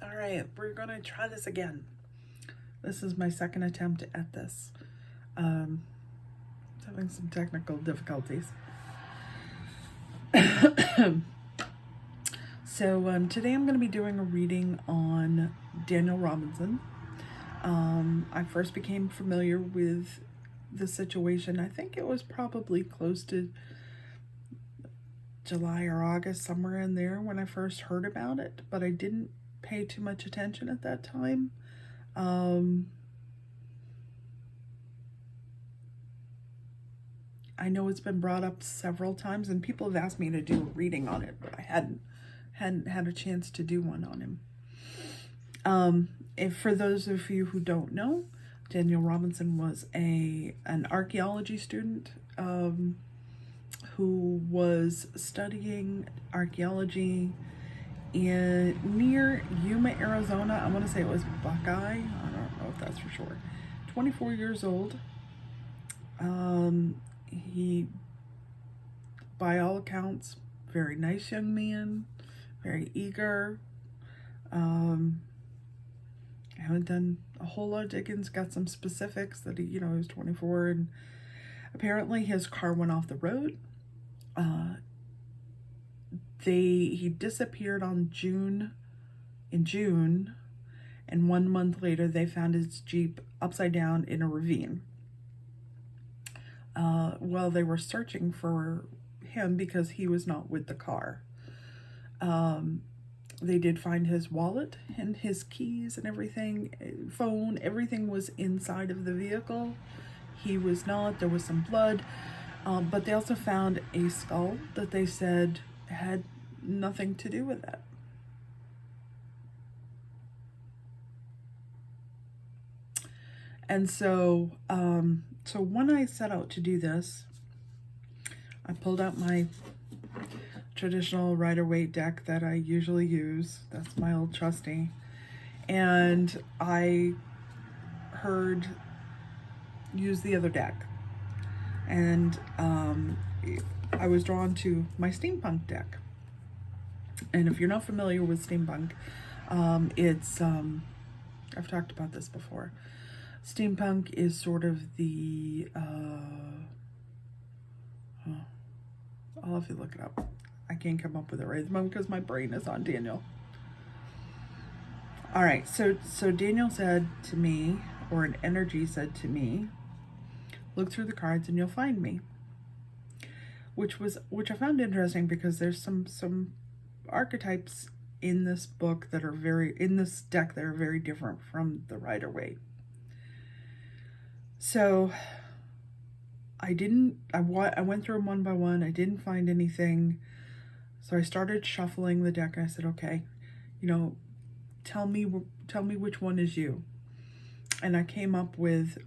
All right, we're going to try this again. This is my second attempt at this. Having some technical difficulties. So today I'm going to be doing a reading on Daniel Robinson. I first became familiar with the situation. I think it was probably close to July or August, somewhere in there, when I first heard about it, but I didn't pay too much attention at that time. I know it's been brought up several times, and people have asked me to do a reading on it, but I hadn't had a chance to do one on him. If for those of you who don't know, Daniel Robinson was an archaeology student who was studying archaeology near Yuma, Arizona. I want to say it was Buckeye. I don't know if that's for sure. 24 years old. He, by all accounts, very nice young man, very eager. I haven't done a whole lot of diggings, got some specifics that he was 24, and apparently his car went off the road. He disappeared in June, and 1 month later they found his Jeep upside down in a ravine. While they were searching for him because he was not with the car. They did find his wallet and his keys and everything, phone, everything was inside of the vehicle. He was not. There was some blood, but they also found a skull that they said had nothing to do with it. And so when I set out to do this, I pulled out my traditional Rider-Waite deck that I usually use. That's my old trusty. And I heard use the other deck. And I was drawn to my steampunk deck. And if you're not familiar with steampunk, it's, I've talked about this before. Steampunk is sort of the, I'll have to look it up. I can't come up with it right at the moment because my brain is on Daniel. All right, so Daniel said to me, or an energy said to me, look through the cards and you'll find me. Which I found interesting because there's some archetypes in this book that are in this deck that are very different from the Rider-Waite. So I went through them one by one. I didn't find anything. So I started shuffling the deck and I said, okay, tell me which one is you. And I came up with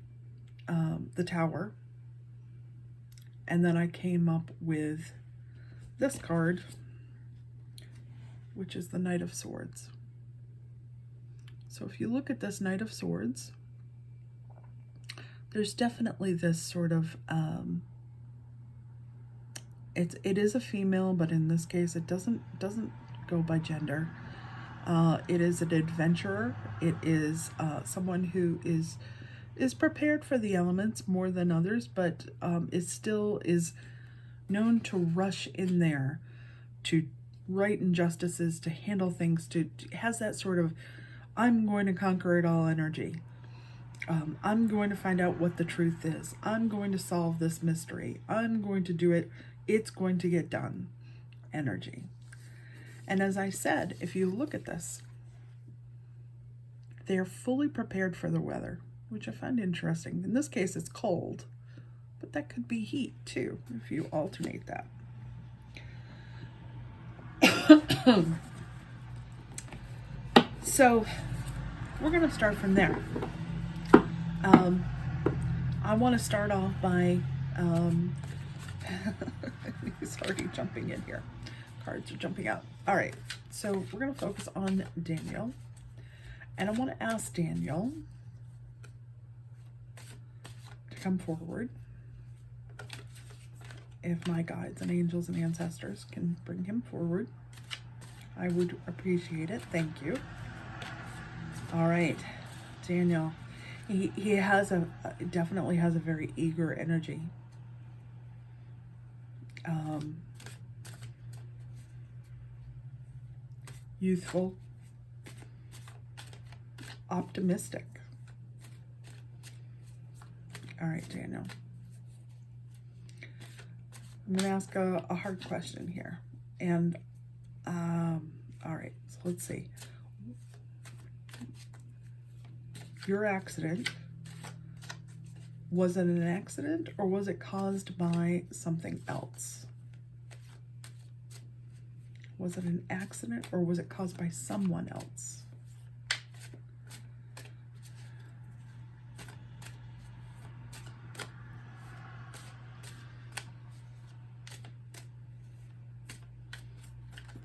the Tower. And then I came up with this card, which is the Knight of Swords. So if you look at this Knight of Swords, there's definitely this sort of, it is a female, but in this case it doesn't go by gender. It is an adventurer. It is someone who is prepared for the elements more than others, but it still is known to rush in there to right injustices, to handle things, has that sort of, I'm going to conquer it all energy. I'm going to find out what the truth is. I'm going to solve this mystery. I'm going to do it. It's going to get done energy. And as I said, if you look at this, they're fully prepared for the weather, which I find interesting. In this case, it's cold, but that could be heat too, if you alternate that. So we're going to start from there. I want to start off by, he's already jumping in here. Cards are jumping out. All right, so we're going to focus on Daniel. And I want to ask Daniel to come forward. If my guides and angels and ancestors can bring him forward, I would appreciate it. Thank you. All right, Daniel. He has definitely has a very eager energy. Youthful, optimistic. All right, Daniel. I'm going to ask a hard question here. And, all right, so let's see. Your accident, was it an accident or was it caused by something else? Was it an accident or was it caused by someone else?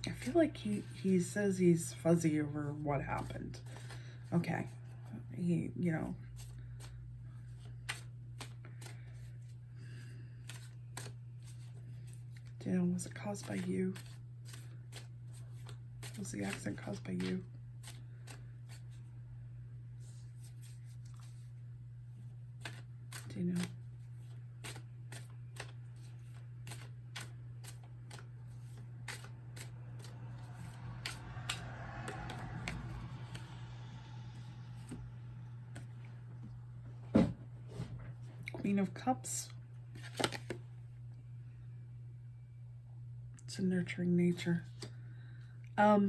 I feel like he says he's fuzzy over what happened. Okay. He, you know. Daniel, was it caused by you? Was the accident caused by you? Do you know? Queen of Cups. It's a nurturing nature. I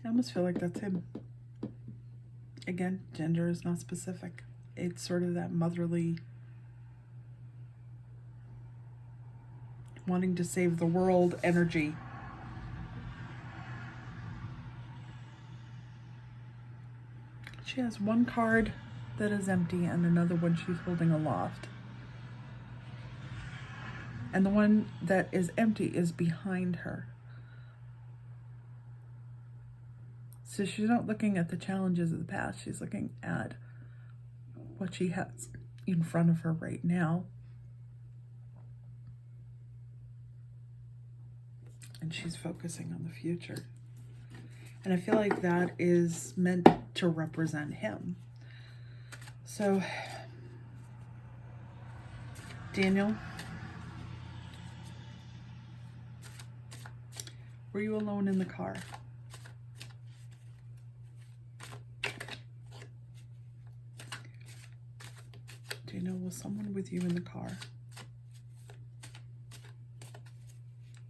almost feel like that's him. Again, gender is not specific. It's sort of that motherly, wanting to save the world energy. She has one card that is empty and another one she's holding aloft. And the one that is empty is behind her. So she's not looking at the challenges of the past. She's looking at what she has in front of her right now. And she's focusing on the future. And I feel like that is meant to represent him. So, Daniel, were you alone in the car? Daniel, was someone with you in the car?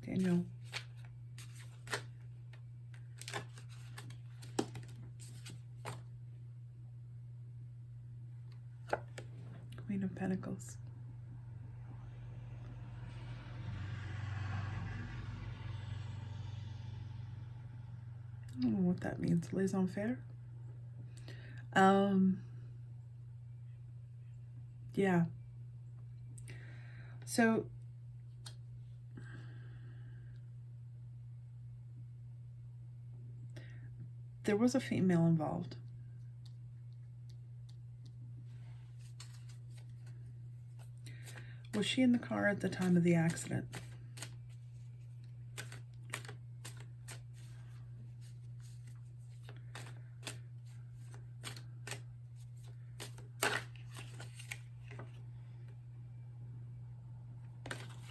Daniel. Queen of Pentacles. I don't know what that means. Laissez-faire? Yeah. So there was a female involved. Was she in the car at the time of the accident?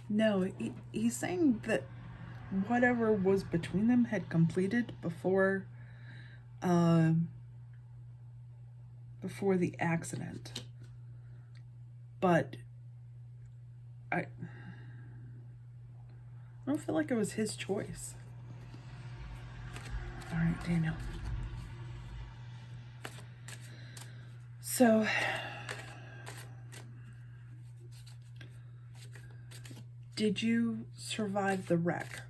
No, he's saying that whatever was between them had completed before the accident. But I don't feel like it was his choice. All right, Daniel. So, did you survive the wreck?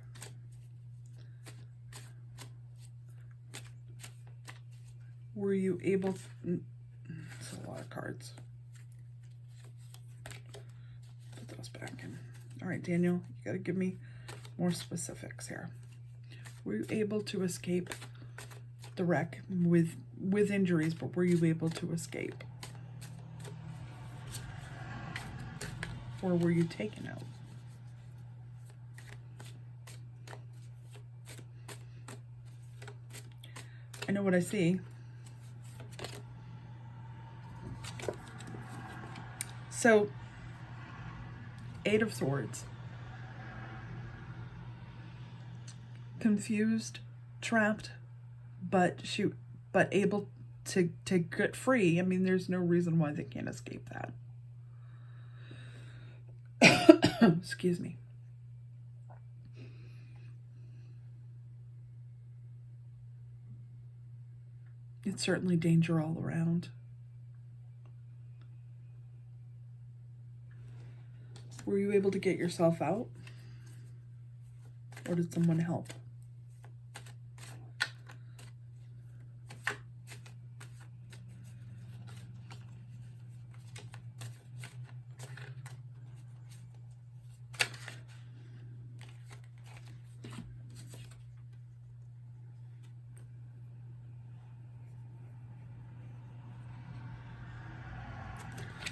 Were you able to... That's a lot of cards. Put those back in. All right, Daniel, you got to give me more specifics here. Were you able to escape the wreck with injuries, but were you able to escape? before were you taken out? I know what I see. So, Eight of Swords. Confused, trapped, but able to get free. I mean, there's no reason why they can't escape that. Excuse me. It's certainly danger all around. Were you able to get yourself out? Or did someone help?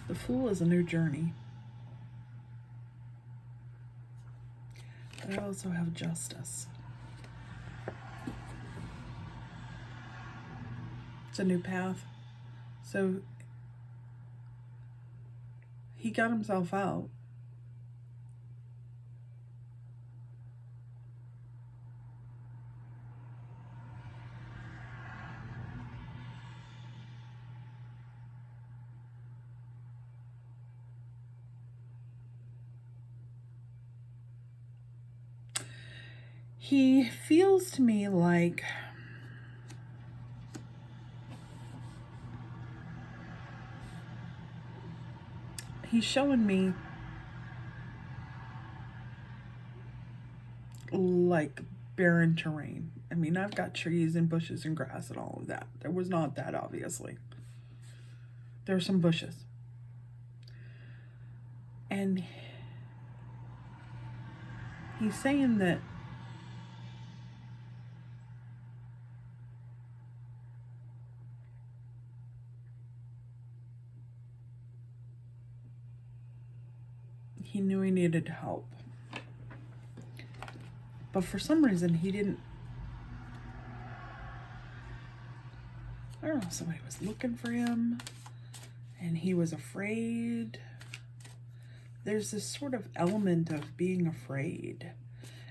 The Fool is a new journey. But I also have Justice. It's a new path. So he got himself out. He feels to me like he's showing me like barren terrain. I mean, I've got trees and bushes and grass and all of that. There was not that, obviously. There are some bushes. And he's saying that he knew he needed help. But for some reason, he didn't. I don't know, somebody was looking for him and he was afraid. There's this sort of element of being afraid.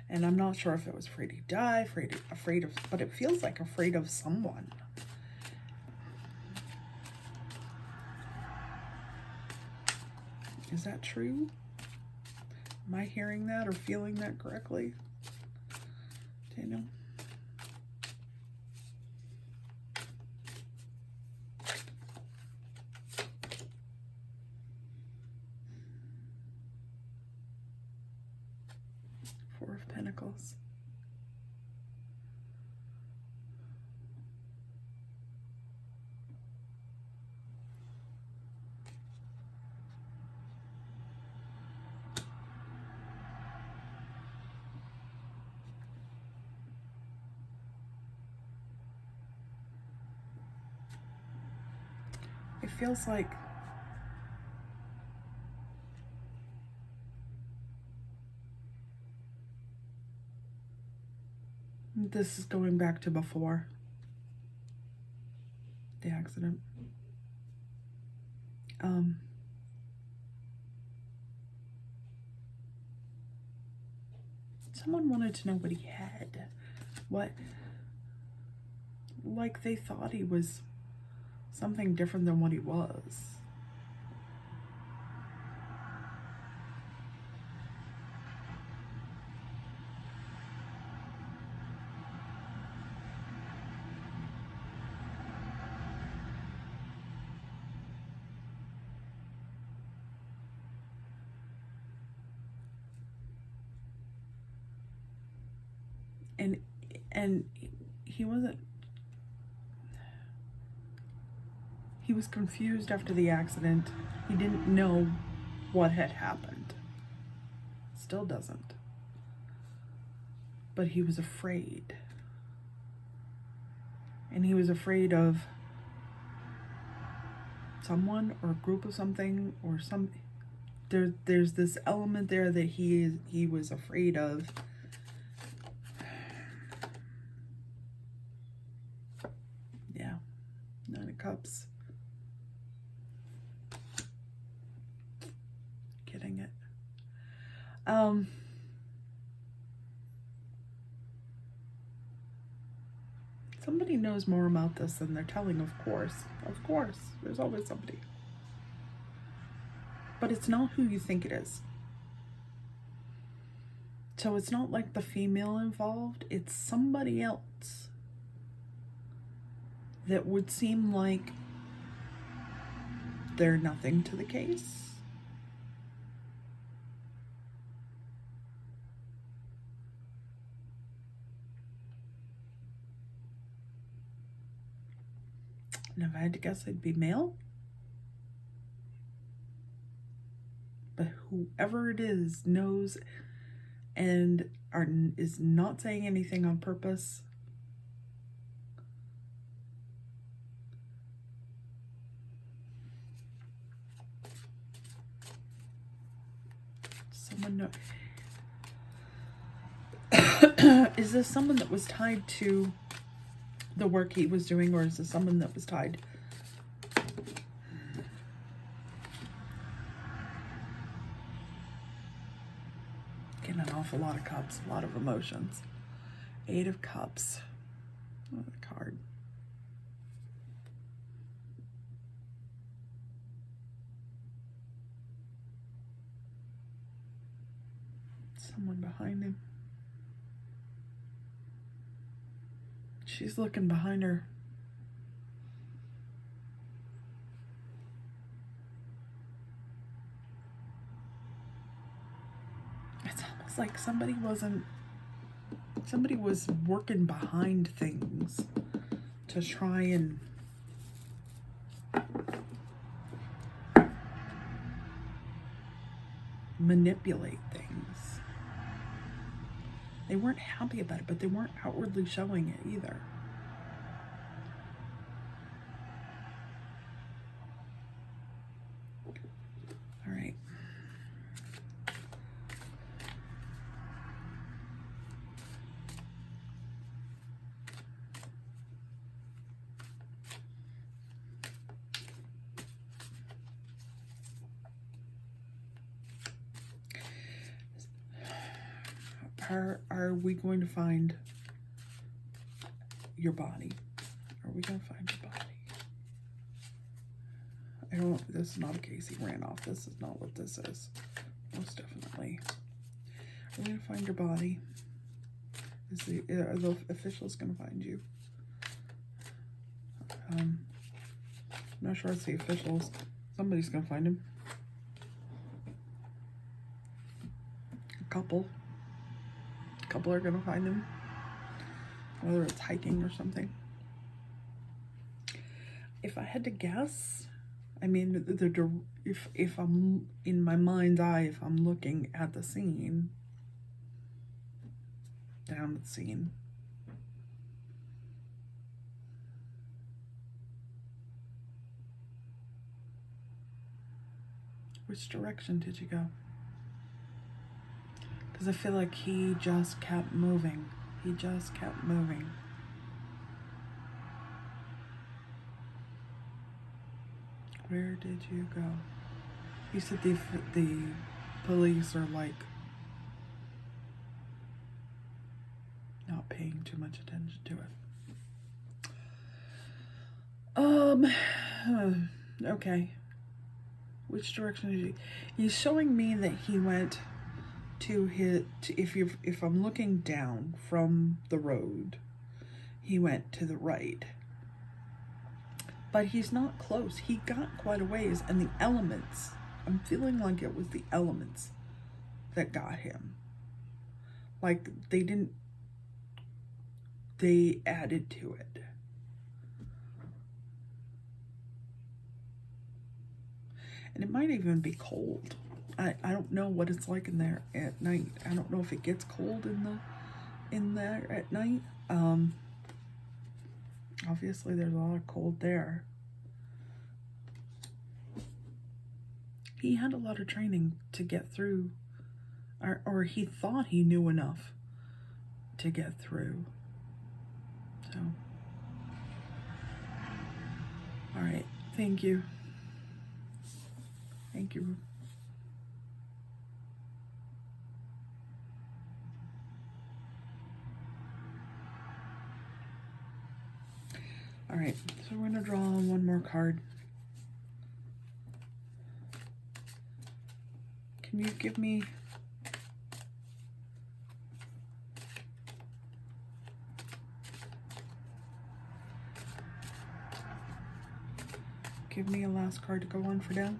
And I'm not sure if it was afraid he'd die, afraid of, but it feels like afraid of someone. Is that true? Am I hearing that or feeling that correctly? Daniel? Four of Pentacles. It feels like this is going back to before the accident. Someone wanted to know what he had. Like they thought he was something different than what he was. And he wasn't. He was confused after the accident. He didn't know what had happened. Still doesn't. But he was afraid. And he was afraid of someone or a group of something or some. there's this element there that he was afraid of. Yeah, 9 of Cups. Getting it. Somebody knows more about this than they're telling, of course. Of course, there's always somebody. But it's not who you think it is. So it's not like the female involved, it's somebody else that would seem like they're nothing to the case. And if I had to guess, I'd be male. But whoever it is knows and is not saying anything on purpose. Someone know. Is this someone that was tied to the work he was doing, or is this someone that was tied? Getting an awful lot of cups, a lot of emotions. 8 of Cups. What a card. Someone behind him. She's looking behind her. It's almost like somebody was working behind things to try and manipulate things. They weren't happy about it, but they weren't outwardly showing it either. All right. Are we going to find your body? Are we going to find your body? I don't, this is not a case he ran off. This is not what this is. Most definitely. Are we going to find your body? Are the officials going to find you? I'm not sure it's the officials. Somebody's going to find him. A couple are going to find him, whether it's hiking or something. If I had to guess, I mean, if I'm in my mind's eye, if I'm looking at the scene, down the scene, which direction did you go? Because I feel like he just kept moving. He just kept moving. Where did you go? You said the police are like not paying too much attention to it. Okay. Which direction did he? He's showing me that he went to his, if I'm looking down from the road, he went to the right. But he's not close. He got quite a ways, and the elements, I'm feeling like it was the elements that got him. Like they added to it. And it might even be cold. I don't know what it's like in there at night. I don't know if it gets cold in there at night. Obviously there's a lot of cold there. he had a lot of training to get through, or he thought he knew enough to get through. So, all right, thank you. Thank you. All right, so we're gonna draw one more card. Can you give me a last card to go on for now?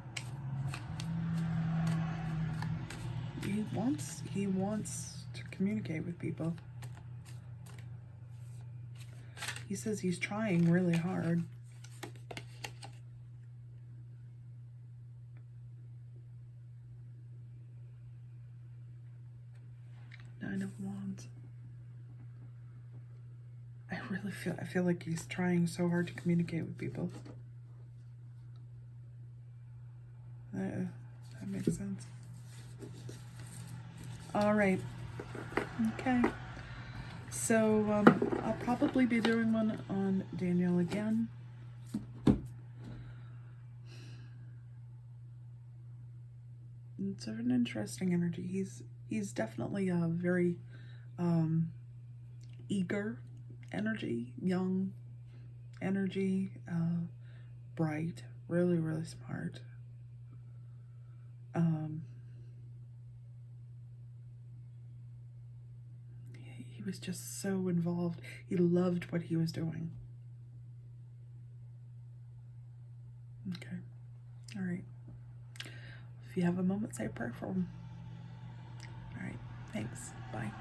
He wants to communicate with people. He says he's trying really hard. Nine of Wands. I feel like he's trying so hard to communicate with people. That makes sense. All right. Okay. So I'll probably be doing one on Daniel again. It's an interesting energy. He's definitely a very eager energy, young energy, bright, really, really smart. He was just so involved. He loved what he was doing. Okay. All right. If you have a moment, say a prayer for him. All right. Thanks. Bye.